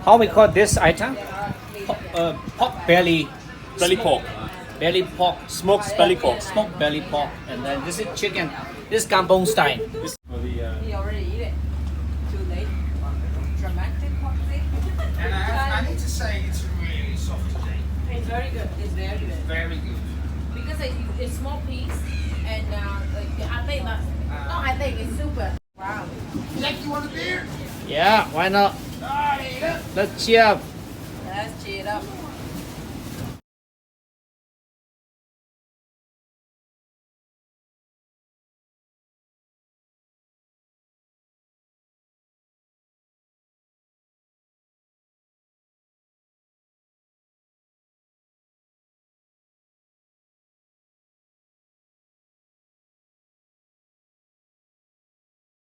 How we call this item? Pork belly. Belly pork. Belly pork. Smoked belly pork. Smoked belly pork. And then this is chicken. This is kampong style. He already eat it. Too late. Dramatic cocktail. And I need to say it's really soft today. It's very good. It's very good. Very good. Because it's small piece and I think that I think it's super. Wow. Jack, you want a beer? Yeah, why not? Ah, eat it. Let's cheer up. Let's cheer it up.